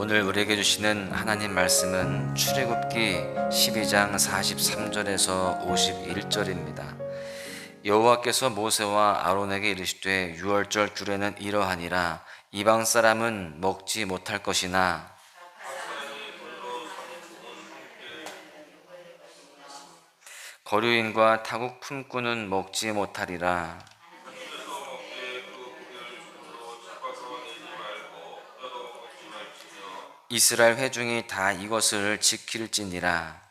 오늘 우리에게 주시는 하나님 말씀은 출애굽기 12장 43절에서 51절입니다. 여호와께서 모세와 아론에게 이르시되 유월절 규례는 이러하니라. 이방 사람은 먹지 못할 것이나 거류인과 타국 품꾼은 먹지 못하리라. 이스라엘 회중이 다 이것을 지킬지니라.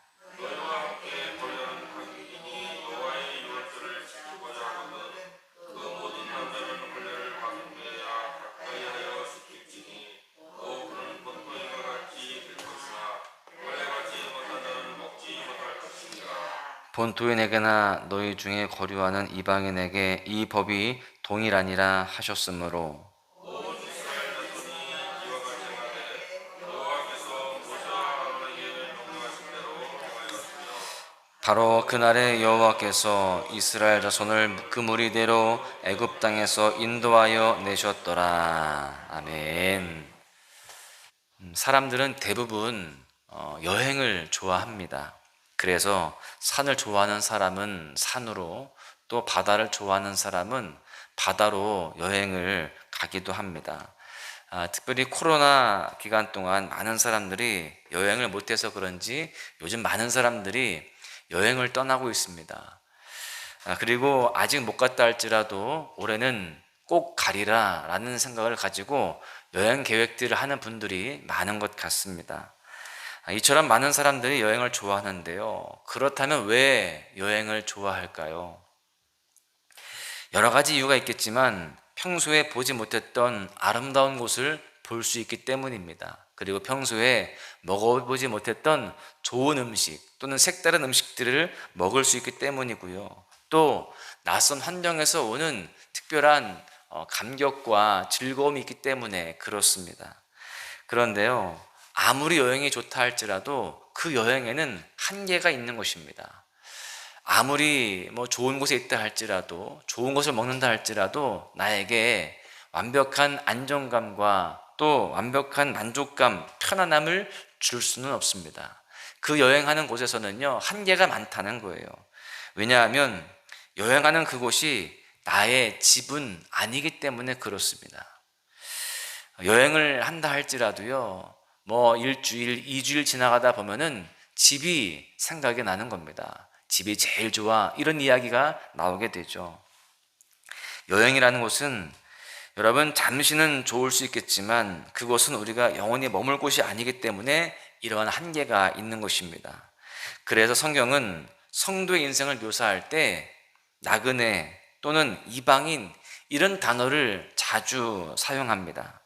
본토인에게나 너희 중에 거류하는 이방인에게 이 법이 동일하니라 하셨으므로 바로 그날에 여호와께서 이스라엘 자손을 그 무리대로 애굽 땅에서 인도하여 내셨더라. 아멘. 사람들은 대부분 여행을 좋아합니다. 그래서 산을 좋아하는 사람은 산으로, 또 바다를 좋아하는 사람은 바다로 여행을 가기도 합니다. 특별히 코로나 기간 동안 많은 사람들이 여행을 못해서 그런지 요즘 많은 사람들이 여행을 떠나고 있습니다. 그리고 아직 못 갔다 할지라도 올해는 꼭 가리라 라는 생각을 가지고 여행 계획들을 하는 분들이 많은 것 같습니다. 이처럼 많은 사람들이 여행을 좋아하는데요. 그렇다면 왜 여행을 좋아할까요? 여러 가지 이유가 있겠지만 평소에 보지 못했던 아름다운 곳을 볼 수 있기 때문입니다. 그리고 평소에 먹어보지 못했던 좋은 음식 또는 색다른 음식들을 먹을 수 있기 때문이고요. 또 낯선 환경에서 오는 특별한 감격과 즐거움이 있기 때문에 그렇습니다. 그런데요, 아무리 여행이 좋다 할지라도 그 여행에는 한계가 있는 것입니다. 아무리 좋은 곳에 있다 할지라도, 좋은 것을 먹는다 할지라도 나에게 완벽한 안정감과 또 완벽한 만족감, 편안함을 줄 수는 없습니다. 그 여행하는 곳에서는요, 한계가 많다는 거예요. 왜냐하면 여행하는 그곳이 나의 집은 아니기 때문에 그렇습니다. 여행을 한다 할지라도요, 일주일, 2주일 지나가다 보면은 집이 생각이 나는 겁니다. 집이 제일 좋아, 이런 이야기가 나오게 되죠. 여행이라는 곳은 여러분 잠시는 좋을 수 있겠지만 그곳은 우리가 영원히 머물 곳이 아니기 때문에 이러한 한계가 있는 것입니다. 그래서 성경은 성도의 인생을 묘사할 때 나그네 또는 이방인 이런 단어를 자주 사용합니다.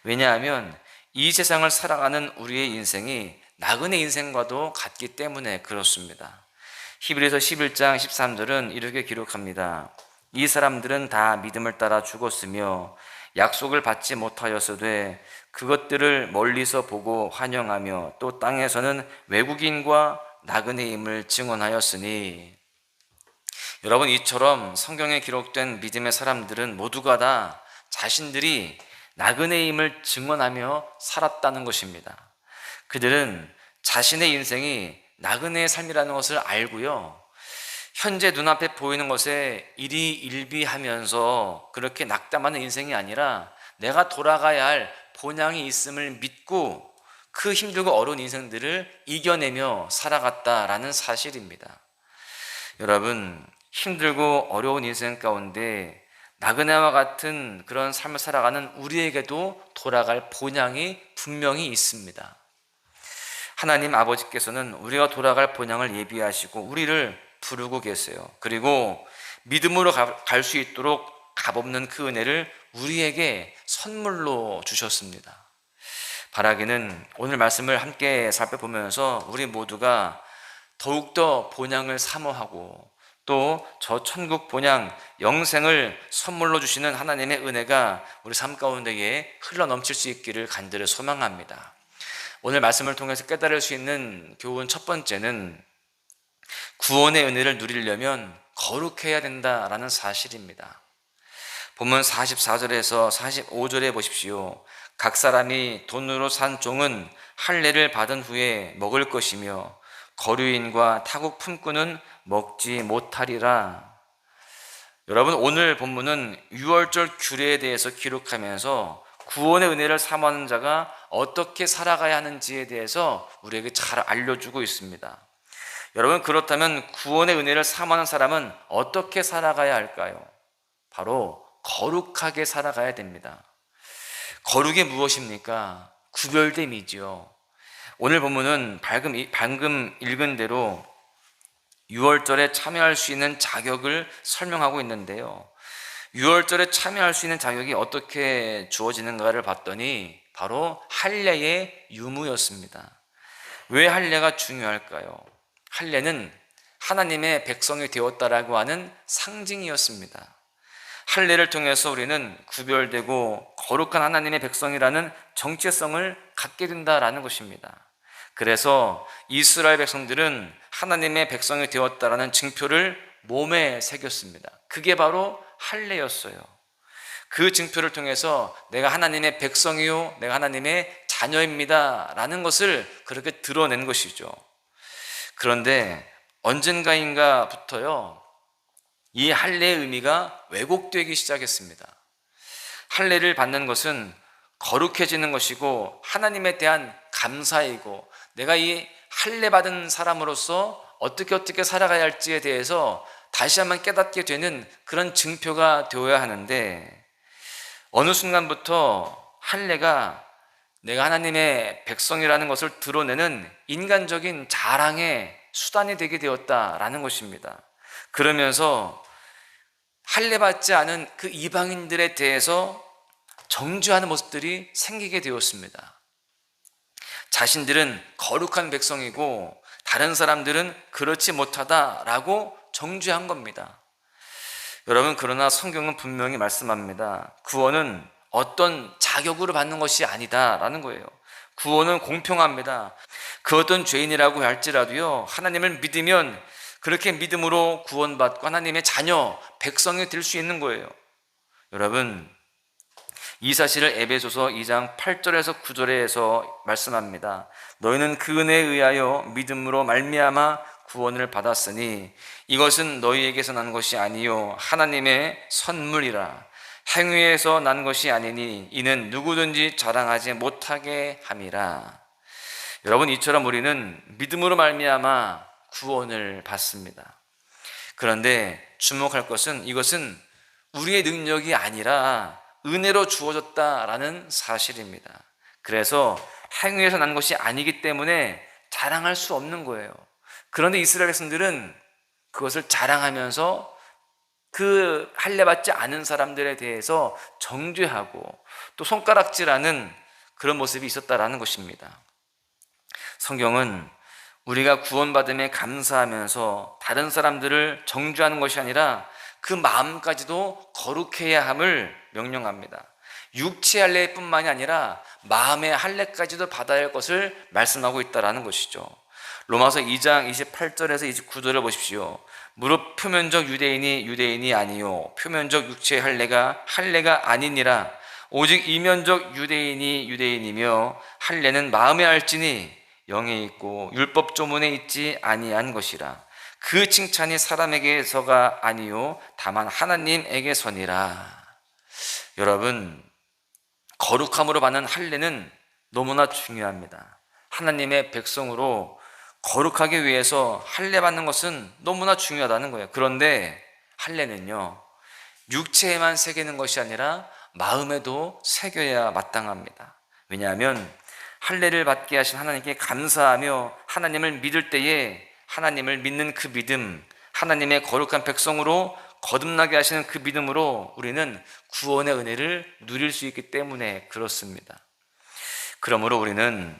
왜냐하면 이 세상을 살아가는 우리의 인생이 나그네 인생과도 같기 때문에 그렇습니다. 히브리서 11장 13절은 이렇게 기록합니다. 이 사람들은 다 믿음을 따라 죽었으며 약속을 받지 못하였으되 그것들을 멀리서 보고 환영하며 또 땅에서는 외국인과 나그네임을 증언하였으니. 여러분, 이처럼 성경에 기록된 믿음의 사람들은 모두가 다 자신들이 나그네임을 증언하며 살았다는 것입니다. 그들은 자신의 인생이 나그네의 삶이라는 것을 알고요, 현재 눈앞에 보이는 것에 일희일비하면서 그렇게 낙담하는 인생이 아니라 내가 돌아가야 할 본향이 있음을 믿고 그 힘들고 어려운 인생들을 이겨내며 살아갔다라는 사실입니다. 여러분, 힘들고 어려운 인생 가운데 나그네와 같은 그런 삶을 살아가는 우리에게도 돌아갈 본향이 분명히 있습니다. 하나님 아버지께서는 우리가 돌아갈 본향을 예비하시고 우리를 부르고 계세요. 그리고 믿음으로 갈 수 있도록 값없는 그 은혜를 우리에게 선물로 주셨습니다. 바라기는 오늘 말씀을 함께 살펴보면서 우리 모두가 더욱더 본향을 사모하고 또 저 천국 본향 영생을 선물로 주시는 하나님의 은혜가 우리 삶 가운데에 흘러넘칠 수 있기를 간절히 소망합니다. 오늘 말씀을 통해서 깨달을 수 있는 교훈 첫 번째는 구원의 은혜를 누리려면 거룩해야 된다라는 사실입니다. 본문 44절에서 45절에 보십시오. 각 사람이 돈으로 산 종은 할례를 받은 후에 먹을 것이며 거류인과 타국 품꾼은 먹지 못하리라. 여러분, 오늘 본문은 유월절 규례에 대해서 기록하면서 구원의 은혜를 사모하는 자가 어떻게 살아가야 하는지에 대해서 우리에게 잘 알려주고 있습니다. 여러분, 그렇다면 구원의 은혜를 사모하는 사람은 어떻게 살아가야 할까요? 바로 거룩하게 살아가야 됩니다. 거룩이 무엇입니까? 구별됨이지요. 오늘 본문은 방금 읽은 대로 유월절에 참여할 수 있는 자격을 설명하고 있는데요. 유월절에 참여할 수 있는 자격이 어떻게 주어지는가를 봤더니 바로 할례의 유무였습니다. 왜 할례가 중요할까요? 할례는 하나님의 백성이 되었다라고 하는 상징이었습니다. 할례를 통해서 우리는 구별되고 거룩한 하나님의 백성이라는 정체성을 갖게 된다라는 것입니다. 그래서 이스라엘 백성들은 하나님의 백성이 되었다라는 증표를 몸에 새겼습니다. 그게 바로 할례였어요. 그 증표를 통해서 내가 하나님의 백성이요, 내가 하나님의 자녀입니다 라는 것을 그렇게 드러낸 것이죠. 그런데 언젠가인가부터요, 이 할례의 의미가 왜곡되기 시작했습니다. 할례를 받는 것은 거룩해지는 것이고 하나님에 대한 감사이고 내가 이 할례 받은 사람으로서 어떻게 살아가야 할지에 대해서 다시 한번 깨닫게 되는 그런 증표가 되어야 하는데, 어느 순간부터 할례가 내가 하나님의 백성이라는 것을 드러내는 인간적인 자랑의 수단이 되게 되었다라는 것입니다. 그러면서 할례 받지 않은 그 이방인들에 대해서 정죄하는 모습들이 생기게 되었습니다. 자신들은 거룩한 백성이고 다른 사람들은 그렇지 못하다라고 정죄한 겁니다. 여러분, 그러나 성경은 분명히 말씀합니다. 구원은 어떤 자격으로 받는 것이 아니다라는 거예요. 구원은 공평합니다. 그 어떤 죄인이라고 할지라도요, 하나님을 믿으면 그렇게 믿음으로 구원받고 하나님의 자녀, 백성이 될 수 있는 거예요. 여러분, 이 사실을 에베소서 2장 8절에서 9절에서 말씀합니다. 너희는 그 은혜에 의하여 믿음으로 말미암아 구원을 받았으니 이것은 너희에게서 난 것이 아니요 하나님의 선물이라. 행위에서 난 것이 아니니 이는 누구든지 자랑하지 못하게 함이라. 여러분, 이처럼 우리는 믿음으로 말미암아 구원을 받습니다. 그런데 주목할 것은 이것은 우리의 능력이 아니라 은혜로 주어졌다라는 사실입니다. 그래서 행위에서 난 것이 아니기 때문에 자랑할 수 없는 거예요. 그런데 이스라엘 백성들은 그것을 자랑하면서 그 할례받지 않은 사람들에 대해서 정죄하고 또 손가락질하는 그런 모습이 있었다라는 것입니다. 성경은 우리가 구원받음에 감사하면서 다른 사람들을 정죄하는 것이 아니라 그 마음까지도 거룩해야 함을 명령합니다. 육체 할례뿐만이 아니라 마음의 할례까지도 받아야 할 것을 말씀하고 있다는 것이죠. 로마서 2장 28절에서 29절을 보십시오. 무릇 표면적 유대인이 아니요 표면적 육체의 할례가 아니니라. 오직 이면적 유대인이 유대인이며 할례는 마음에 알지니 영에 있고 율법 조문에 있지 아니한 것이라. 그 칭찬이 사람에게서가 아니요 다만 하나님에게서니라. 여러분, 거룩함으로 받는 할례는 너무나 중요합니다. 하나님의 백성으로 거룩하기 위해서 할례 받는 것은 너무나 중요하다는 거예요. 그런데 할례는요, 육체에만 새기는 것이 아니라 마음에도 새겨야 마땅합니다. 왜냐하면 할례를 받게 하신 하나님께 감사하며 하나님을 믿을 때에 하나님을 믿는 그 믿음, 하나님의 거룩한 백성으로 거듭나게 하시는 그 믿음으로 우리는 구원의 은혜를 누릴 수 있기 때문에 그렇습니다. 그러므로 우리는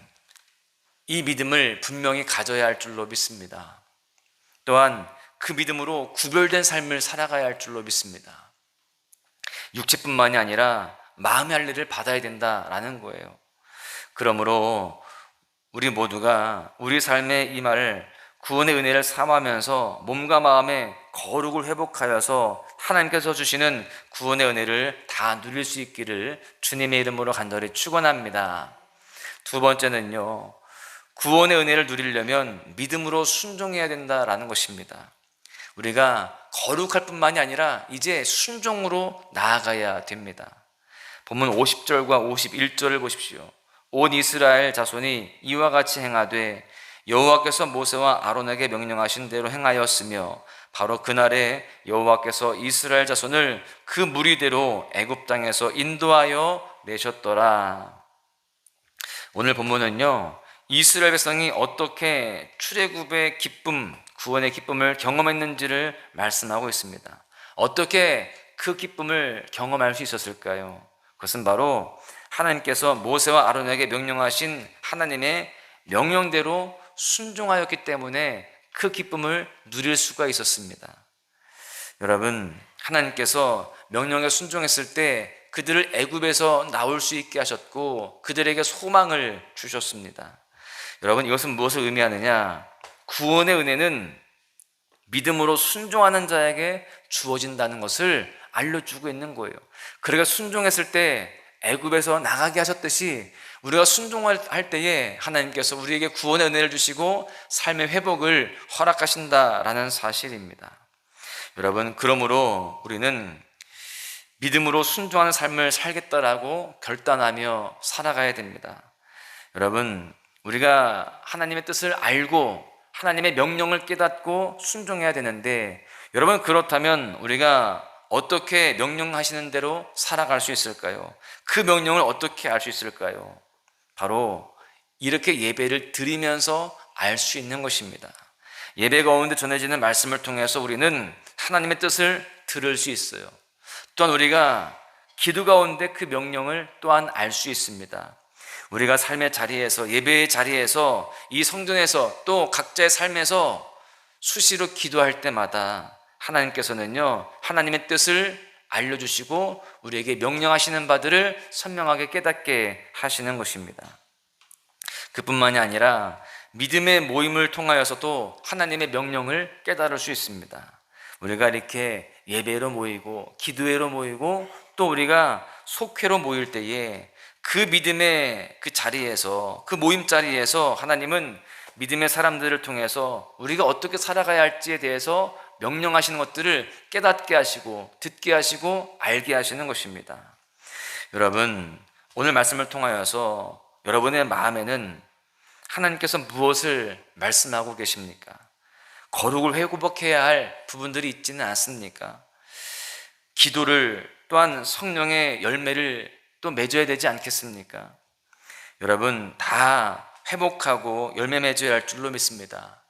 이 믿음을 분명히 가져야 할 줄로 믿습니다. 또한 그 믿음으로 구별된 삶을 살아가야 할 줄로 믿습니다. 육체뿐만이 아니라 마음의 할례를 받아야 된다라는 거예요. 그러므로 우리 모두가 우리 삶의 이 말을 구원의 은혜를 삼하면서 몸과 마음의 거룩을 회복하여서 하나님께서 주시는 구원의 은혜를 다 누릴 수 있기를 주님의 이름으로 간절히 축원합니다. 두 번째는요, 구원의 은혜를 누리려면 믿음으로 순종해야 된다라는 것입니다. 우리가 거룩할 뿐만이 아니라 이제 순종으로 나아가야 됩니다. 본문 50절과 51절을 보십시오. 온 이스라엘 자손이 이와 같이 행하되 여호와께서 모세와 아론에게 명령하신 대로 행하였으며 바로 그날에 여호와께서 이스라엘 자손을 그 무리대로 애굽 땅에서 인도하여 내셨더라. 오늘 본문은요, 이스라엘 백성이 어떻게 출애굽의 기쁨, 구원의 기쁨을 경험했는지를 말씀하고 있습니다. 어떻게 그 기쁨을 경험할 수 있었을까요? 그것은 바로 하나님께서 모세와 아론에게 명령하신 하나님의 명령대로 순종하였기 때문에 그 기쁨을 누릴 수가 있었습니다. 여러분, 하나님께서 명령에 순종했을 때 그들을 애굽에서 나올 수 있게 하셨고 그들에게 소망을 주셨습니다. 여러분, 이것은 무엇을 의미하느냐? 구원의 은혜는 믿음으로 순종하는 자에게 주어진다는 것을 알려주고 있는 거예요. 그러니까 순종했을 때 애굽에서 나가게 하셨듯이 우리가 순종할 때에 하나님께서 우리에게 구원의 은혜를 주시고 삶의 회복을 허락하신다라는 사실입니다. 여러분, 그러므로 우리는 믿음으로 순종하는 삶을 살겠다라고 결단하며 살아가야 됩니다. 여러분, 우리가 하나님의 뜻을 알고 하나님의 명령을 깨닫고 순종해야 되는데, 여러분, 그렇다면 우리가 어떻게 명령하시는 대로 살아갈 수 있을까요? 그 명령을 어떻게 알 수 있을까요? 바로 이렇게 예배를 드리면서 알 수 있는 것입니다. 예배 가운데 전해지는 말씀을 통해서 우리는 하나님의 뜻을 들을 수 있어요. 또한 우리가 기도 가운데 그 명령을 또한 알 수 있습니다. 우리가 삶의 자리에서, 예배의 자리에서, 이 성전에서, 또 각자의 삶에서 수시로 기도할 때마다 하나님께서는요, 하나님의 뜻을 알려주시고 우리에게 명령하시는 바들을 선명하게 깨닫게 하시는 것입니다. 그뿐만이 아니라 믿음의 모임을 통하여서도 하나님의 명령을 깨달을 수 있습니다. 우리가 이렇게 예배로 모이고 기도회로 모이고 또 우리가 속회로 모일 때에 그 믿음의 그 자리에서, 그 모임 자리에서 하나님은 믿음의 사람들을 통해서 우리가 어떻게 살아가야 할지에 대해서 명령하시는 것들을 깨닫게 하시고 듣게 하시고 알게 하시는 것입니다. 여러분, 오늘 말씀을 통하여서 여러분의 마음에는 하나님께서 무엇을 말씀하고 계십니까? 거룩을 회복해야 할 부분들이 있지는 않습니까? 기도를 또한 성령의 열매를 또 맺어야 되지 않겠습니까? 여러분, 다 회복하고 열매 맺어야 할 줄로 믿습니다.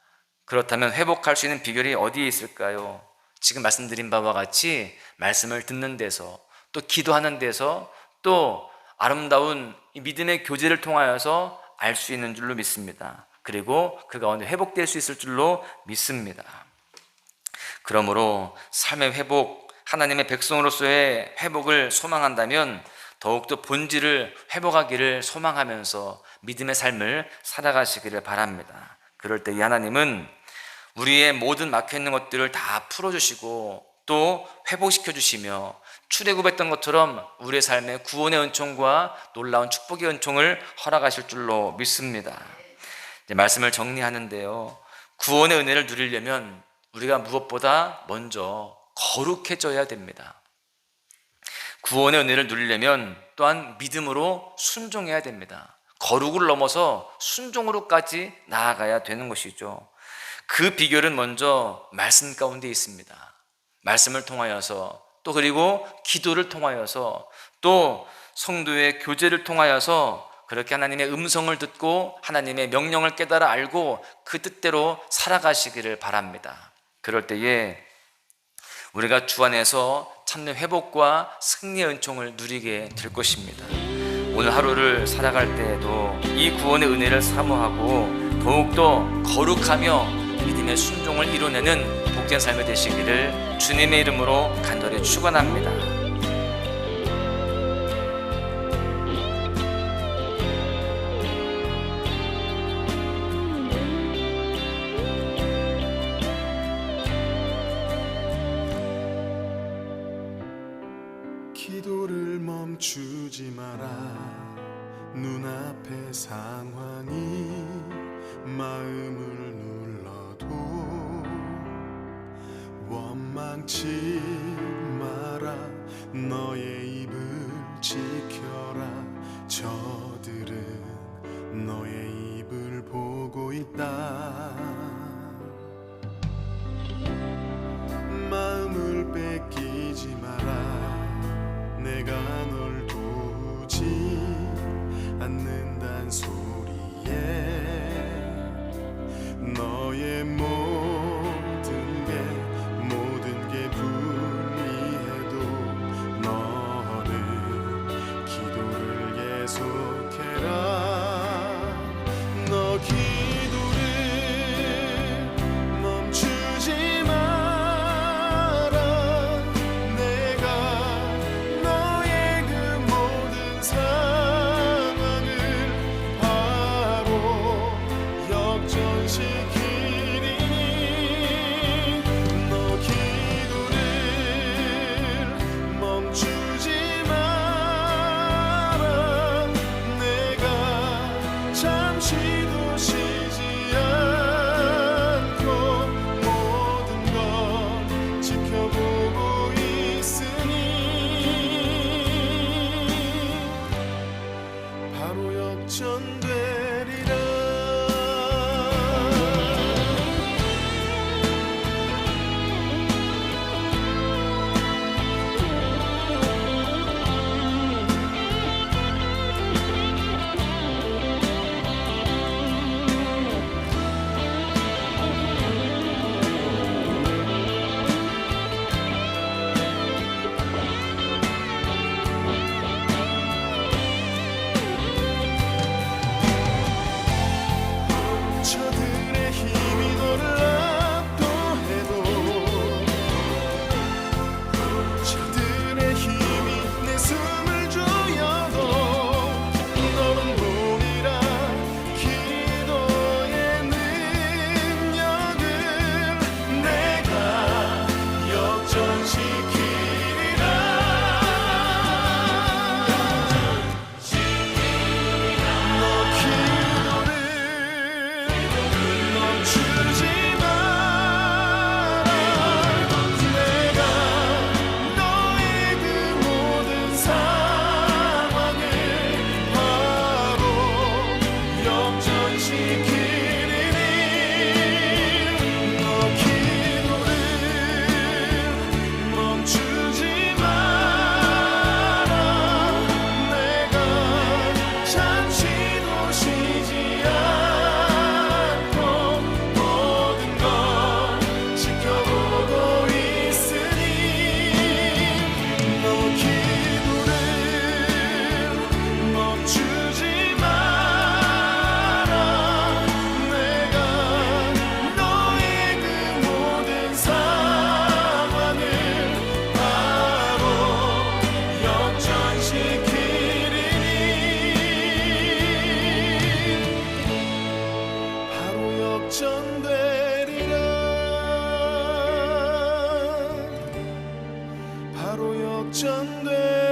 그렇다면 회복할 수 있는 비결이 어디에 있을까요? 지금 말씀드린 바와 같이 말씀을 듣는 데서, 또 기도하는 데서, 또 아름다운 이 믿음의 교제를 통하여서 알 수 있는 줄로 믿습니다. 그리고 그 가운데 회복될 수 있을 줄로 믿습니다. 그러므로 삶의 회복, 하나님의 백성으로서의 회복을 소망한다면 더욱더 본질을 회복하기를 소망하면서 믿음의 삶을 살아가시기를 바랍니다. 그럴 때 이 하나님은 우리의 모든 막혀있는 것들을 다 풀어주시고 또 회복시켜 주시며 출애굽했던 것처럼 우리의 삶에 구원의 은총과 놀라운 축복의 은총을 허락하실 줄로 믿습니다. 이제 말씀을 정리하는데요, 구원의 은혜를 누리려면 우리가 무엇보다 먼저 거룩해져야 됩니다. 구원의 은혜를 누리려면 또한 믿음으로 순종해야 됩니다. 거룩을 넘어서 순종으로까지 나아가야 되는 것이죠. 그 비결은 먼저 말씀 가운데 있습니다. 말씀을 통하여서, 또 그리고 기도를 통하여서, 또 성도의 교제를 통하여서 그렇게 하나님의 음성을 듣고 하나님의 명령을 깨달아 알고 그 뜻대로 살아가시기를 바랍니다. 그럴 때에 우리가 주 안에서 참된 회복과 승리의 은총을 누리게 될 것입니다. 오늘 하루를 살아갈 때에도 이 구원의 은혜를 사모하고 더욱더 거룩하며 믿음의 순종을 이뤄내는 복된 삶이 되시기를 주님의 이름으로 간절히 축원합니다. 기도를 멈추지 마라. 눈앞의 상황이 마음을 눌러도 원망치 마라. 너의 입을 지켜라. 저들은 너의 입을 보고 있다. 마음을 뺏기지 마라. 내가 널 도우지 않는단 소리에 너의 모든 게 불리해도 너는 기도를 계속해라. 너 기도를 멈추지 마라. 내가 너의 그 모든 상황을 바로 역전시키리니 너 기도를 멈추지 마라. 내가 잠시도 쉬지 않고 모든 걸 지켜보고 있으니 바로 역전되리라. 저들의 힘이 너를 압도해도 저들의 힘이 내 숨을 조여도 너는 보리라. 기도의 능력을 내가 역전시키리라. 너 기도를 멈추지 마라. 내가 너의 그 모든 상황을 바로 역전시키리니 너 기도를 멈추지 마라. 내가 잠시도 쉬지 않고 모든 걸 지켜보고 있으니 너 기도를 멈추지 마라. 내가 너의 그 모든 상황을 바로 역전시키리니 바로 역전되리라. 바로 역전되리라.